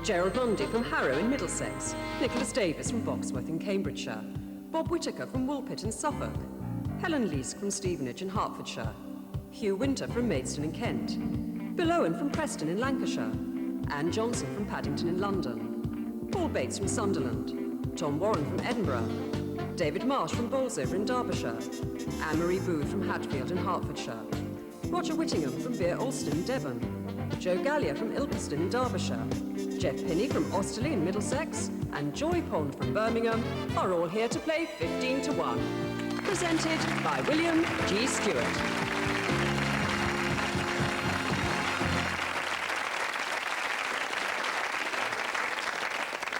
Gerald Mundy from Harrow in Middlesex, Nicholas Davis from Boxworth in Cambridgeshire, Bob Whittaker from Woolpit in Suffolk, Helen Leask from Stevenage in Hertfordshire, Hugh Winter from Maidstone in Kent, Bill Owen from Preston in Lancashire, Anne Johnson from Paddington in London, Paul Bates from Sunderland, Tom Warren from Edinburgh, David Marsh from Bolsover in Derbyshire, Anne-Marie Booth from Hatfield in Hertfordshire, Roger Whittingham from Beer Alston in Devon, Joe Gallier from Ilkeston in Derbyshire, Jeff Pinney from Osterley in Middlesex, and Joy Pond from Birmingham are all here to play 15 to 1. Presented by William G. Stewart.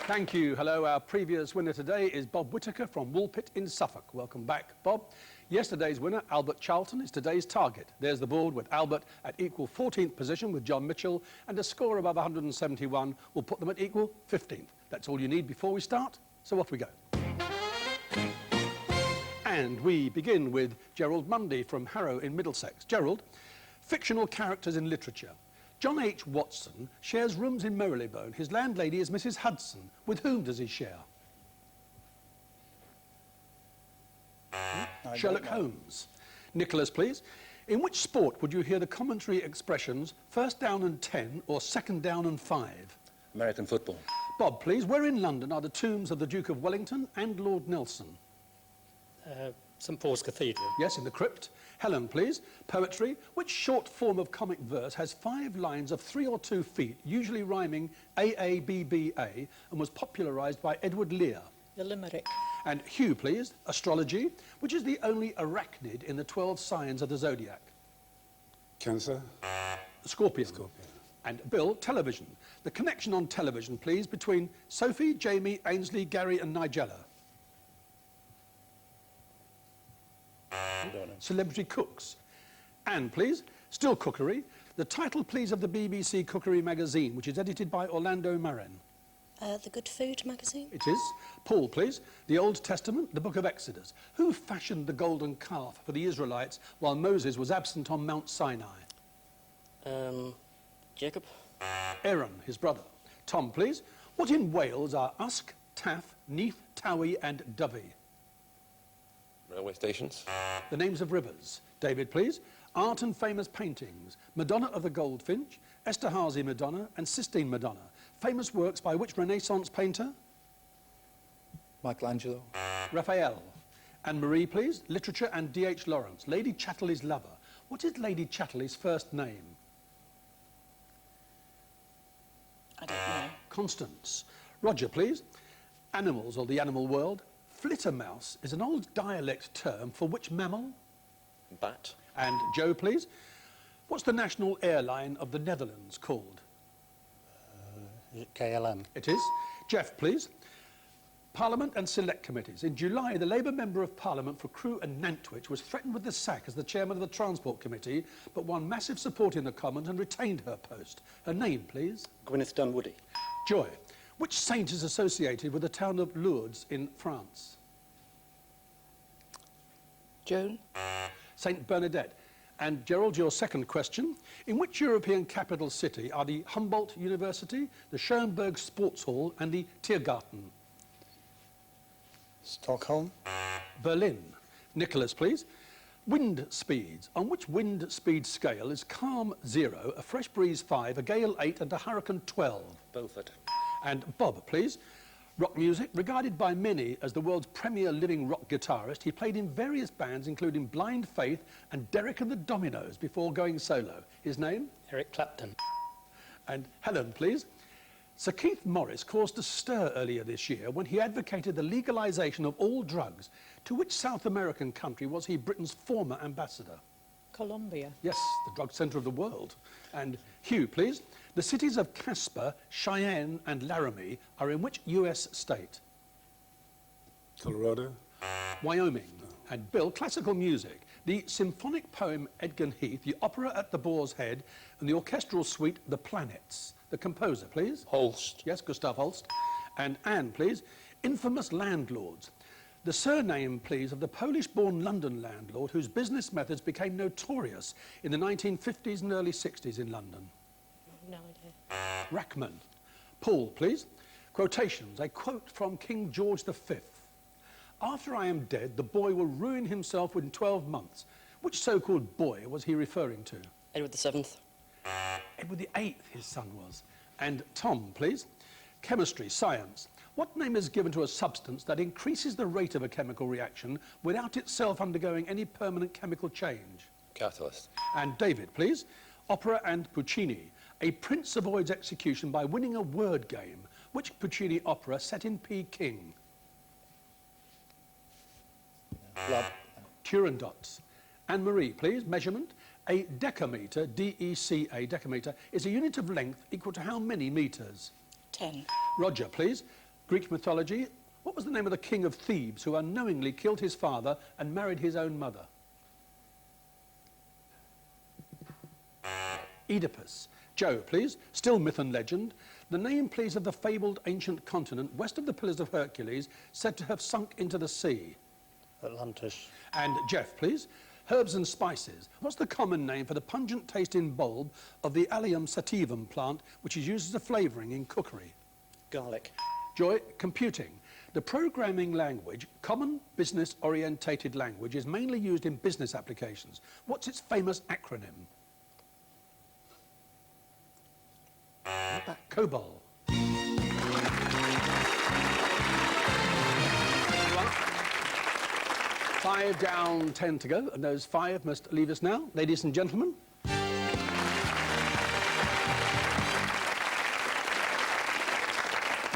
Thank you. Hello, our previous winner today is Bob Whittaker from Woolpit in Suffolk. Welcome back, Bob. Yesterday's winner, Albert Charlton, is today's target. There's the board with Albert at equal 14th position with John Mitchell, and a score above 171 will put them at equal 15th. That's all you need before we start, so off we go. And we begin with Gerald Mundy from Harrow in Middlesex. Gerald, fictional characters in literature. John H. Watson shares rooms in Marylebone. His landlady is Mrs. Hudson. With whom does he share? Sherlock Holmes. Nicholas, please. In which sport would you hear the commentary expressions first down and 10 or second down and 5? American football. Bob, please. Where in London are the tombs of the Duke of Wellington and Lord Nelson? St Paul's Cathedral. Yes, in the crypt. Helen, please. Poetry. Which short form of comic verse has 5 lines of 3 or 2 feet, usually rhyming A-A-B-B-A, and was popularised by Edward Lear? The Limerick. And Hugh, please. Astrology. Which is the only arachnid in the 12 signs of the zodiac? Cancer. Scorpion. And Bill, television. The connection on television, please, between Sophie, Jamie, Ainsley, Gary and Nigella. Celebrity cooks. Anne, please. Still cookery. The title, please, of the BBC Cookery magazine, which is edited by Orlando Marin. The Good Food magazine. It is. Paul, please. The Old Testament, the Book of Exodus. Who fashioned the golden calf for the Israelites while Moses was absent on Mount Sinai? Jacob. Aaron, his brother. Tom, please. What in Wales are Usk, Taff, Neath, Towie and Dovey? Railway stations. The names of rivers. David, please. Art and famous paintings. Madonna of the Goldfinch, Esterhazy Madonna and Sistine Madonna. Famous works by which Renaissance painter? Michelangelo. Raphael. Anne-Marie, please. Literature and D.H. Lawrence. Lady Chatterley's lover. What is Lady Chatterley's first name? I don't know. Constance. Roger, please. Animals, or the animal world. Flittermouse is an old dialect term for which mammal? Bat. And Joe, please. What's the national airline of the Netherlands called? Is it KLM? It is. Jeff, please. Parliament and Select Committees. In July, the Labour Member of Parliament for Crewe and Nantwich was threatened with the sack as the chairman of the Transport Committee, but won massive support in the Commons and retained her post. Her name, please? Gwyneth Dunwoody. Joy. Which saint is associated with the town of Lourdes in France? Joan. Saint Bernadette. And Gerald, your second question. In which European capital city are the Humboldt University, the Schoenberg Sports Hall and the Tiergarten? Stockholm. Berlin. Nicholas, please. Wind speeds. On which wind speed scale is calm 0, a fresh breeze 5, a gale 8 and a hurricane 12? Beaufort. And Bob, please. Rock music. Regarded by many as the world's premier living rock guitarist, he played in various bands including Blind Faith and Derek and the Dominos before going solo. His name? Eric Clapton. And Helen, please. Sir Keith Morris caused a stir earlier this year when he advocated the legalisation of all drugs. To which South American country was he Britain's former ambassador? Colombia. Yes, the drug centre of the world. And Hugh, please. The cities of Casper, Cheyenne and Laramie are in which US state? Colorado. Wyoming. And Bill, classical music. The symphonic poem Edgar Heath, the opera at the Boar's Head, and the orchestral suite The Planets. The composer, please. Holst. Yes, Gustav Holst. And Anne, please. Infamous landlords. The surname, please, of the Polish-born London landlord whose business methods became notorious in the 1950s and early 60s in London. No idea. Rachman. Paul, please. Quotations. A quote from King George V. After I am dead, the boy will ruin himself within 12 months. Which so-called boy was he referring to? Edward VII. Edward VIII, his son was. And Tom, please. Chemistry, science. What name is given to a substance that increases the rate of a chemical reaction without itself undergoing any permanent chemical change? Catalyst. And David, please. Opera and Puccini. A prince avoids execution by winning a word game. Which Puccini opera set in Peking? Blood. Turandots. Anne-Marie, please. Measurement. A decameter, D-E-C-A, decameter, is a unit of length equal to how many metres? 10. Roger, please. Greek mythology. What was the name of the king of Thebes who unknowingly killed his father and married his own mother? Oedipus. Joe, please. Still myth and legend. The name, please, of the fabled ancient continent west of the Pillars of Hercules, said to have sunk into the sea. Atlantis. And Jeff, please. Herbs and spices. What's the common name for the pungent tasting bulb of the Allium sativum plant, which is used as a flavouring in cookery? Garlic. Joy, computing. The programming language, common business-orientated language, is mainly used in business applications. What's its famous acronym? COBOL. 5 down, 10 to go, and those 5 must leave us now. Ladies and gentlemen.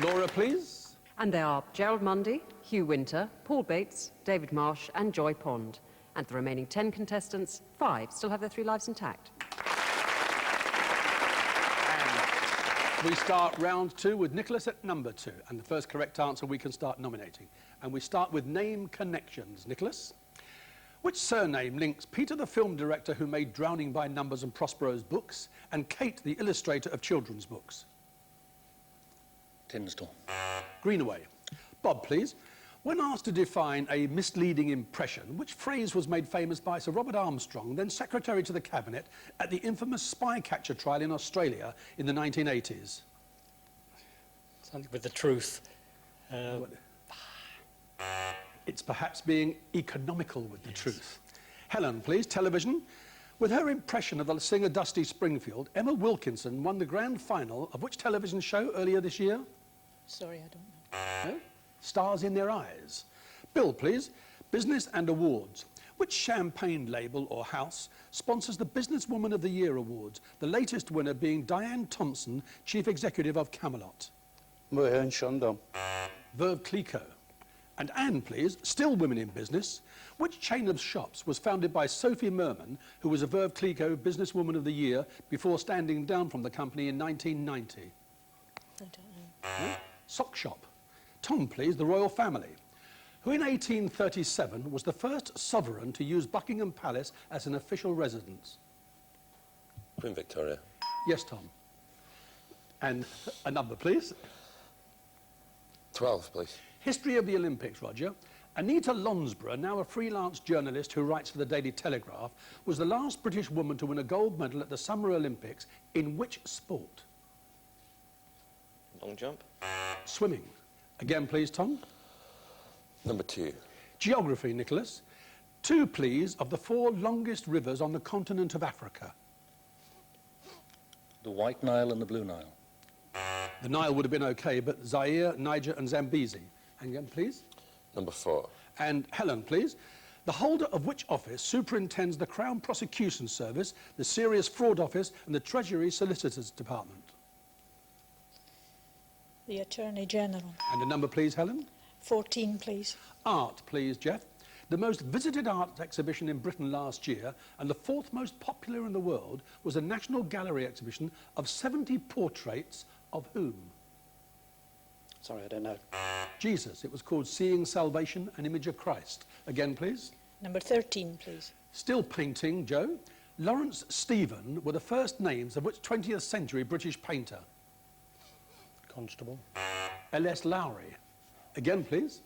Laura, please. And they are Gerald Mundy, Hugh Winter, Paul Bates, David Marsh and Joy Pond. And the remaining 10 contestants, 5 still have their 3 lives intact. We start round 2 with Nicholas at number 2, and the first correct answer we can start nominating. And we start with name connections. Nicholas? Which surname links Peter the film director who made Drowning by Numbers and Prospero's books, and Kate the illustrator of children's books? Tinsdale. Greenaway. Bob, please. When asked to define a misleading impression, which phrase was made famous by Sir Robert Armstrong, then Secretary to the Cabinet, at the infamous spy catcher trial in Australia in the 1980s? Something with the truth. It's perhaps being economical with the truth. Helen, please. Television. With her impression of the singer Dusty Springfield, Emma Wilkinson won the grand final of which television show earlier this year? Sorry, I don't know. No? Stars in Their Eyes. Bill, please. Business and awards. Which champagne label or house sponsors the Businesswoman of the Year awards, the latest winner being Diane Thompson, Chief Executive of Camelot? Moët and Chandon. Veuve Clicquot. And Anne, please, still women in business. Which chain of shops was founded by Sophie Merman, who was a Veuve Clicquot Businesswoman of the Year before standing down from the company in 1990? I don't know. No? Sock Shop. Tom, please, the royal family. Who in 1837 was the first sovereign to use Buckingham Palace as an official residence? Queen Victoria. Yes, Tom. And a number, please. 12, please. History of the Olympics, Roger. Anita Lonsborough, now a freelance journalist who writes for the Daily Telegraph, was the last British woman to win a gold medal at the Summer Olympics in which sport? Long jump. Swimming. Again, please, Tom. Number 2. Geography, Nicholas. 2, please, of the 4 longest rivers on the continent of Africa. The White Nile and the Blue Nile. The Nile would have been okay, but Zaire, Niger and Zambezi. And again, please. Number 4. And Helen, please. The holder of which office superintends the Crown Prosecution Service, the Serious Fraud Office and the Treasury Solicitors Department? The Attorney General. And a number, please, Helen. 14, please. Art, please, Jeff. The most visited art exhibition in Britain last year, and the 4th most popular in the world, was a National Gallery exhibition of 70 portraits of whom? Sorry, I don't know. Jesus. It was called Seeing Salvation, an Image of Christ. Again, please. Number 13, please. Still painting, Joe. Lawrence Stephen were the first names of which 20th century British painter? Constable. L.S. Lowry. Again, please.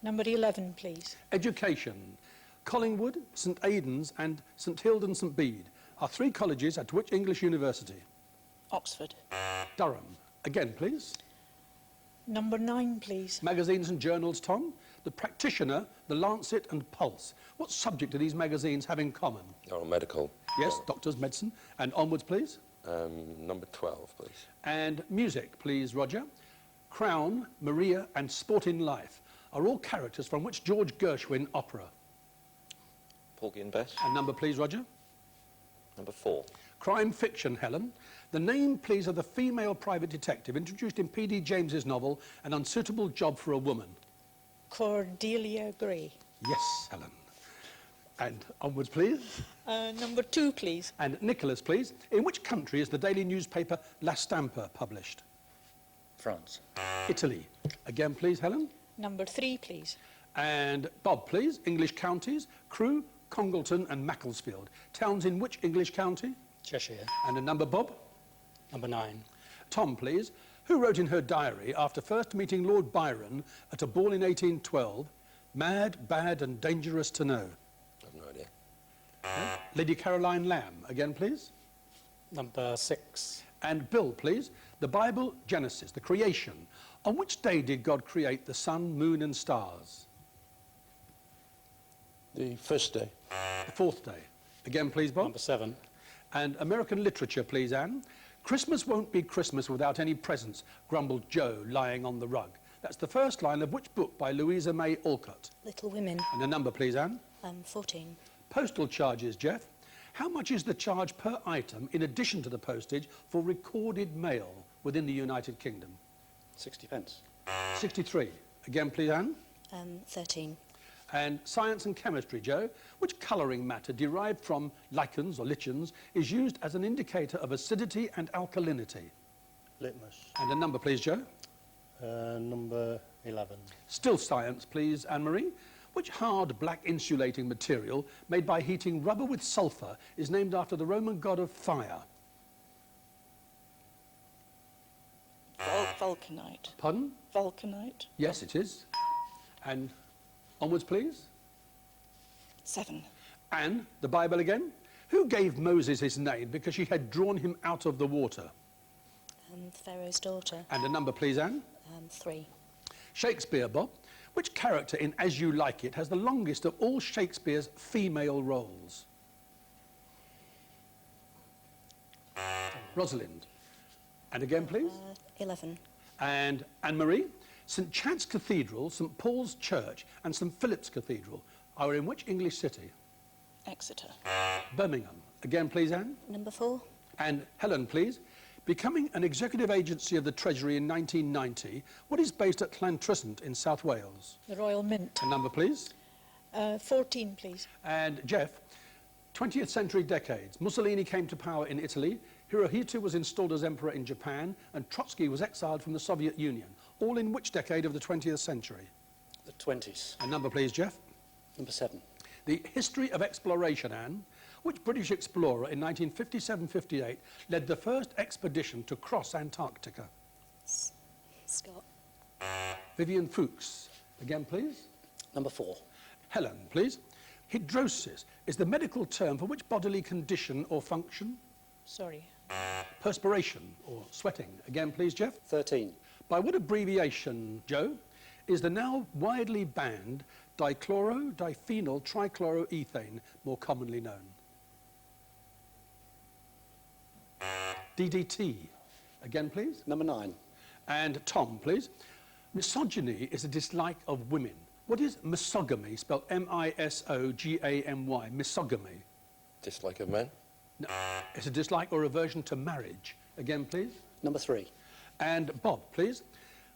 Number 11, please. Education. Collingwood, St Aidan's and St Hilda St Bede are 3 colleges at which English university? Oxford. Durham. Again, please. Number 9, please. Magazines and journals, Tom. The Practitioner, The Lancet and Pulse. What subject do these magazines have in common? Oh, medical. Yes, doctors, medicine. And onwards, please. Number 12, please. And music, please, Roger. Crown, Maria and Sport in Life are all characters from which George Gershwin opera? Porgy and Bess. And number, please, Roger. Number 4. Crime fiction, Helen. The name, please, of the female private detective introduced in P.D. James's novel An Unsuitable Job for a Woman. Cordelia Gray. Yes, Helen. And onwards, please. Number 2, please. And Nicholas, please. In which country is the daily newspaper La Stampa published? France. Italy. Again, please, Helen. Number 3, please. And Bob, please. English counties. Crewe, Congleton and Macclesfield. Towns in which English county? Cheshire. And a number, Bob. Number 9. Tom, please. Who wrote in her diary, after first meeting Lord Byron at a ball in 1812, mad, bad and dangerous to know? I've no idea. Lady Caroline Lamb. Again, please. Number 6. And Bill, please. The Bible, Genesis, the creation. On which day did God create the sun, moon and stars? The first day. The fourth day. Again, please, Bob. Number 7. And American literature, please, Anne. Christmas won't be Christmas without any presents, grumbled Joe, lying on the rug. That's the first line of which book by Louisa May Alcott? Little Women. And a number, please, Anne. 14. Postal charges, Jeff. How much is the charge per item, in addition to the postage, for recorded mail within the United Kingdom? 60 pence. 63. Again, please, Anne. 13. And science and chemistry, Joe. Which colouring matter derived from lichens or lichens is used as an indicator of acidity and alkalinity? Litmus. And a number, please, Joe. Number 11. Still science, please, Anne-Marie. Which hard black insulating material made by heating rubber with sulphur is named after the Roman god of fire? Vulcanite. Pardon? Vulcanite. Yes, it is. And onwards, please. 7. And the Bible again. Who gave Moses his name because she had drawn him out of the water? Pharaoh's daughter. And a number, please, Anne. 3. Shakespeare, Bob. Which character in As You Like It has the longest of all Shakespeare's female roles? Rosalind. And again, please. 11. And Anne-Marie. St Chad's Cathedral, St Paul's Church and St Philip's Cathedral are in which English city? Exeter. Birmingham. Again, please, Anne. Number 4. And Helen, please. Becoming an executive agency of the Treasury in 1990, what is based at Llantrisant in South Wales? The Royal Mint. A number, please. 14, please. And Jeff, 20th century decades. Mussolini came to power in Italy, Hirohito was installed as emperor in Japan, and Trotsky was exiled from the Soviet Union. All in which decade of the 20th century? The 20s. A number, please, Jeff. Number 7. The history of exploration, Anne. Which British explorer in 1957-58 led the first expedition to cross Antarctica? Scott. Vivian Fuchs. Again, please. Number 4. Helen, please. Hydrosis is the medical term for which bodily condition or function? Sorry. Perspiration or sweating. Again, please, Jeff. 13. By what abbreviation, Joe, is the now widely banned dichloro, diphenyl, trichloroethane more commonly known? DDT. Again, please. Number 9. And Tom, please. Misogyny is a dislike of women. What is misogamy, spelled M-I-S-O-G-A-M-Y? Misogamy. Dislike of men? No, it's a dislike or aversion to marriage. Again, please. Number 3. And Bob, please.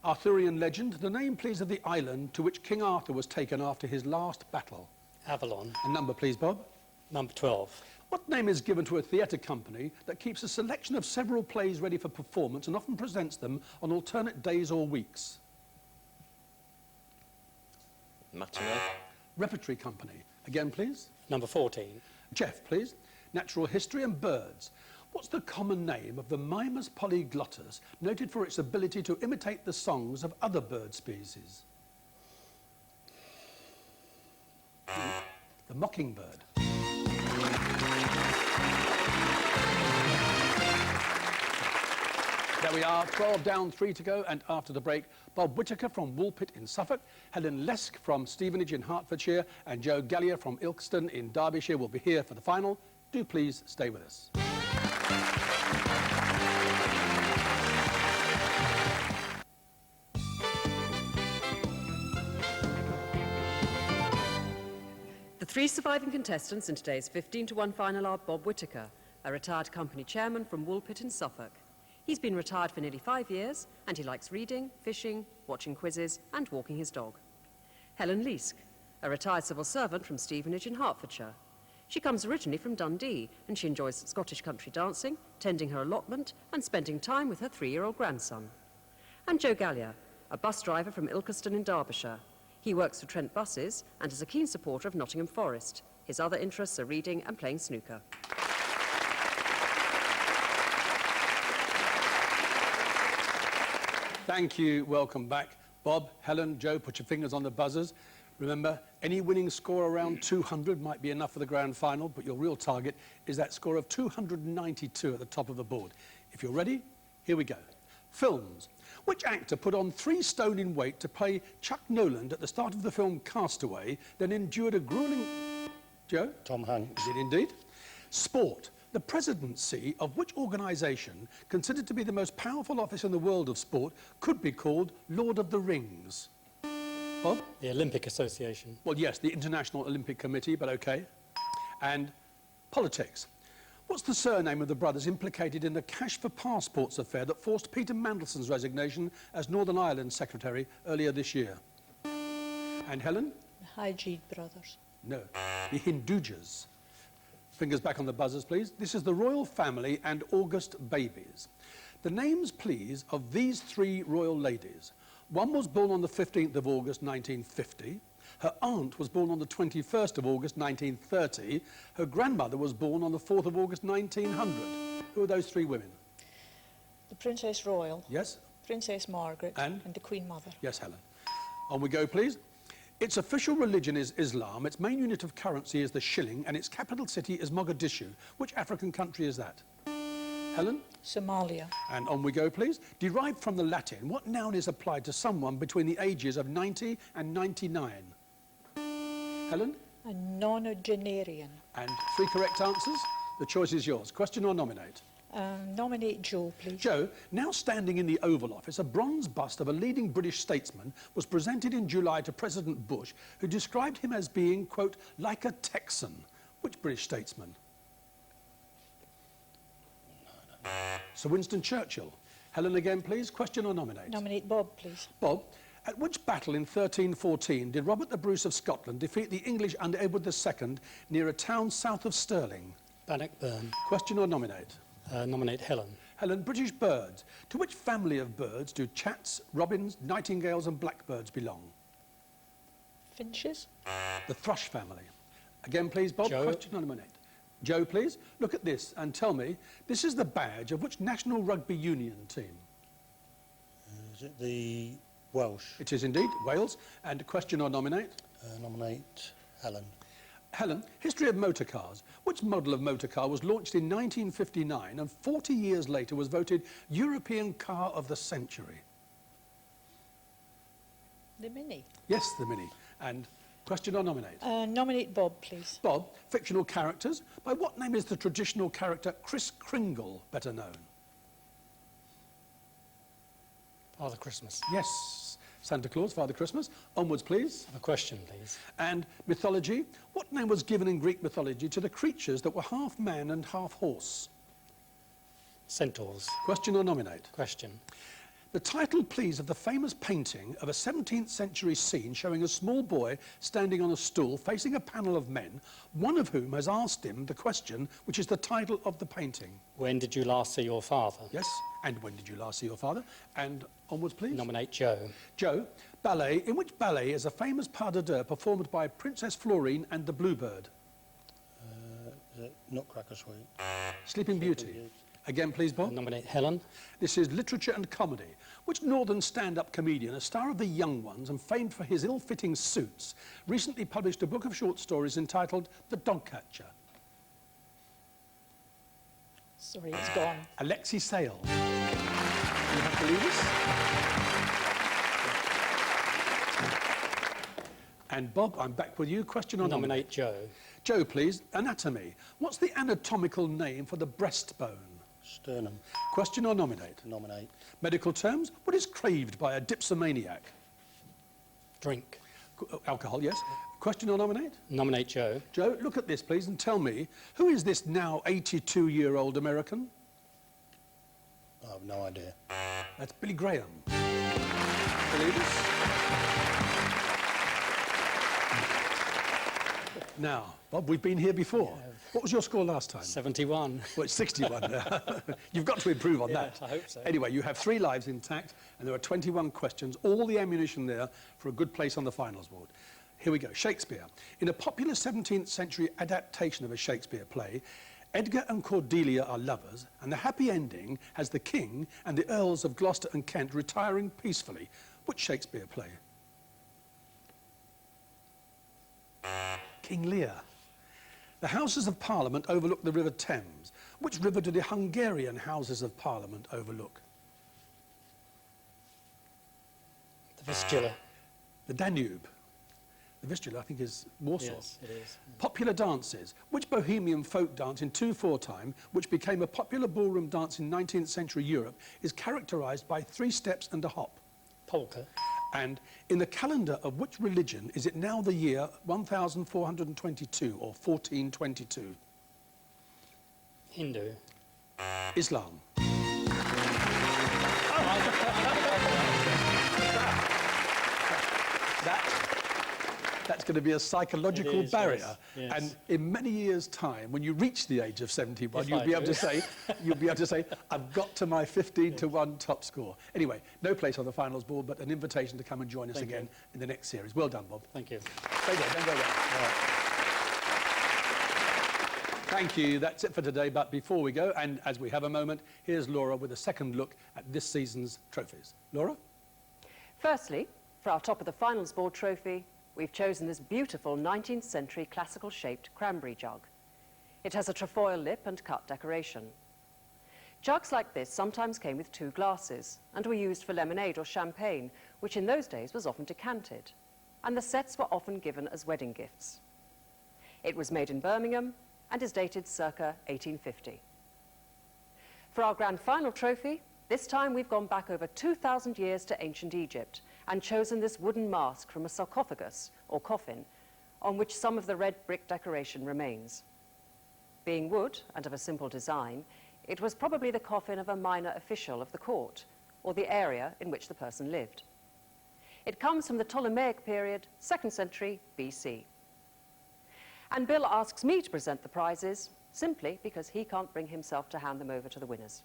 Arthurian legend, the name, please, of the island to which King Arthur was taken after his last battle. Avalon. A number, please, Bob. Number 12. What name is given to a theatre company that keeps a selection of several plays ready for performance and often presents them on alternate days or weeks? Matinee. Repertory company. Again, please. Number 14. Jeff, please. Natural history and birds. What's the common name of the Mimus polyglottus, noted for its ability to imitate the songs of other bird species? The mockingbird. That There we are, 12 down, 3 to go, and after the break, Bob Whittaker from Woolpit in Suffolk, Helen Lesk from Stevenage in Hertfordshire, and Joe Gallier from Ilkeston in Derbyshire will be here for the final. Do please stay with us. The three surviving contestants in today's 15-to-1 final are Bob Whittaker, a retired company chairman from Woolpit in Suffolk. He's been retired for nearly 5 years, and he likes reading, fishing, watching quizzes, and walking his dog. Helen Lesk, a retired civil servant from Stevenage in Hertfordshire. She comes originally from Dundee, and she enjoys Scottish country dancing, tending her allotment, and spending time with her 3-year-old grandson. And Joe Gallier, a bus driver from Ilkeston in Derbyshire. He works for Trent Buses and is a keen supporter of Nottingham Forest. His other interests are reading and playing snooker. Thank you. Welcome back. Bob, Helen, Joe, put your fingers on the buzzers. Remember, any winning score around 200 might be enough for the grand final, but your real target is that score of 292 at the top of the board. If you're ready, here we go. Films. Which actor put on 3 stone in weight to play Chuck Noland at the start of the film Castaway, then endured a grueling... Joe? Tom Hanks. Is it indeed? Sport. The presidency of which organisation, considered to be the most powerful office in the world of sport, could be called Lord of the Rings? Bob? The Olympic Association. Well, yes, the International Olympic Committee, but OK. And politics. What's the surname of the brothers implicated in the cash for passports affair that forced Peter Mandelson's resignation as Northern Ireland Secretary earlier this year? And Helen? The Hygeid brothers. No, the Hindujas. Fingers back on the buzzers, please. This is the royal family and August babies. The names, please, of these 3 royal ladies. One was born on the 15th of August 1950. Her aunt was born on the 21st of August 1930. Her grandmother was born on the 4th of August 1900. Who are those 3 women? The Princess Royal, Yes? Princess Margaret, And? the Queen Mother. Yes, Helen. On we go, please. Its official religion is Islam, its main unit of currency is the shilling, and its capital city is Mogadishu. Which African country is that? Helen? Somalia. And on we go, please. Derived from the Latin, what noun is applied to someone between the ages of 90 and 99? Helen? A nonagenarian. And 3 correct answers. The choice is yours. Question or nominate? Nominate Joe, please. Joe, now standing in the Oval Office, a bronze bust of a leading British statesman was presented in July to President Bush, who described him as being, quote, like a Texan. Which British statesman? Sir Winston Churchill. Helen again, please. Question or nominate? Nominate Bob, please. Bob, at which battle in 1314 did Robert the Bruce of Scotland defeat the English under Edward II near a town south of Stirling? Bannockburn. Question or nominate? Nominate Helen. Helen, British birds. To which family of birds do chats, robins, nightingales and blackbirds belong? Finches. The thrush family. Again, please, Bob. Joe. Question or nominate? Joe, please. Look at this and tell me, this is the badge of which national rugby union team? Is it the Welsh? It is indeed Wales. And question or nominate? Nominate Helen. Helen, history of motor cars. Which model of motor car was launched in 1959 and 40 years later was voted European Car of the Century? The Mini. Yes, the Mini. And question or nominate? Nominate Bob, please. Bob, fictional characters. By what name is the traditional character Kris Kringle better known? Father Christmas. Yes, Santa Claus, Father Christmas. Onwards, please. A question, please. And mythology. What name was given in Greek mythology to the creatures that were half man and half horse? Centaurs. Question or nominate? Question. The title, please, of the famous painting of a 17th century scene showing a small boy standing on a stool facing a panel of men, one of whom has asked him the question, which is the title of the painting. When did you last see your father? Yes, and when did you last see your father? And onwards, please. Nominate Joe. Joe, ballet. In which ballet is a famous pas de deux performed by Princess Florine and the Bluebird? Is it Nutcracker Suite? Sleeping Beauty. Again, please, Bob. Nominate Helen. This is literature and comedy. Which northern stand-up comedian, a star of The Young Ones and famed for his ill-fitting suits, recently published a book of short stories entitled The Dogcatcher? Sorry, it's gone. Alexei Sale. believe us. And Bob, I'm back with you. Question or Nominate Joe. Joe, please. Anatomy. What's the anatomical name for the breastbone? Sternum. Question or nominate? Nominate. Medical terms. What is craved by a dipsomaniac? Drink. Alcohol, yes. Question or nominate? Nominate Joe. Joe, look at this, please, and tell me, who is this now 82-year-old American? I have no idea. That's Billy Graham. Believe us? Now, Bob, we've been here before. What was your score last time? 71. Well, it's 61 now. You've got to improve on that. Yes, I hope so. Anyway, you have 3 lives intact, and there are 21 questions, all the ammunition there for a good place on the finals board. Here we go. Shakespeare. In a popular 17th century adaptation of a Shakespeare play, Edgar and Cordelia are lovers, and the happy ending has the king and the Earls of Gloucester and Kent retiring peacefully. Which Shakespeare play? King Lear. The Houses of Parliament overlook the River Thames. Which river do the Hungarian Houses of Parliament overlook? The Vistula. The Danube. The Vistula, I think, is Warsaw. Yes, it is. Popular dances. Which Bohemian folk dance in 2/4 time, which became a popular ballroom dance in 19th century Europe, is characterised by 3 steps and a hop? Polka. And in the calendar of which religion is it now the year 1422 or 1422? Hindu. Islam. That's going to be a psychological It is, barrier. yes, yes. And in many years' time, when you reach the age of 71, If you'll I be able do. to say, I've got to my 15-1 top score. Anyway, no place on the finals board, but an invitation to come and join us Thank again you. in the next series. Well done, Bob. Thank you. Stay there, don't go there. Thank you. That's it for today. But before we go, and as we have a moment, here's Laura with a second look at this season's trophies. Laura? Firstly, for our top of the finals board trophy, we've chosen this beautiful 19th century classical shaped cranberry jug. It has a trefoil lip and cut decoration. Jugs like this sometimes came with 2 glasses and were used for lemonade or champagne, which in those days was often decanted, and the sets were often given as wedding gifts. It was made in Birmingham and is dated circa 1850. For our grand final trophy, this time we've gone back over 2,000 years to ancient Egypt and chosen this wooden mask from a sarcophagus, or coffin, on which some of the red brick decoration remains. Being wood and of a simple design, it was probably the coffin of a minor official of the court, or the area in which the person lived. It comes from the Ptolemaic period, 2nd century BC. And Bill asks me to present the prizes, simply because he can't bring himself to hand them over to the winners.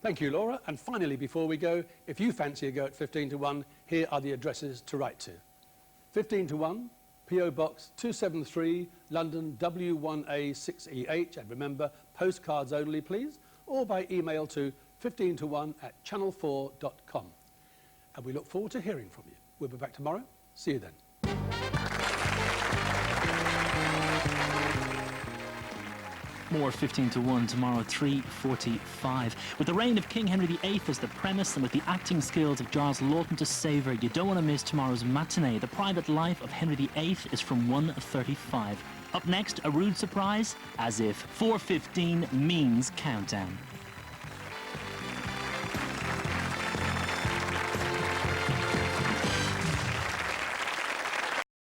Thank you, Laura. And finally, before we go, if you fancy a go at 15-1, here are the addresses to write to. 15-1, P.O. Box 273, London W1A6EH. And remember, postcards only, please, or by email to 15to1@channel4.com. And we look forward to hearing from you. We'll be back tomorrow. See you then. More 15-1 tomorrow, 3:45. With the reign of King Henry VIII as the premise and with the acting skills of Giles Lawton to savour, you don't want to miss tomorrow's matinee. The Private Life of Henry VIII is from 1:35. Up next, a rude surprise, as if 4:15 means countdown.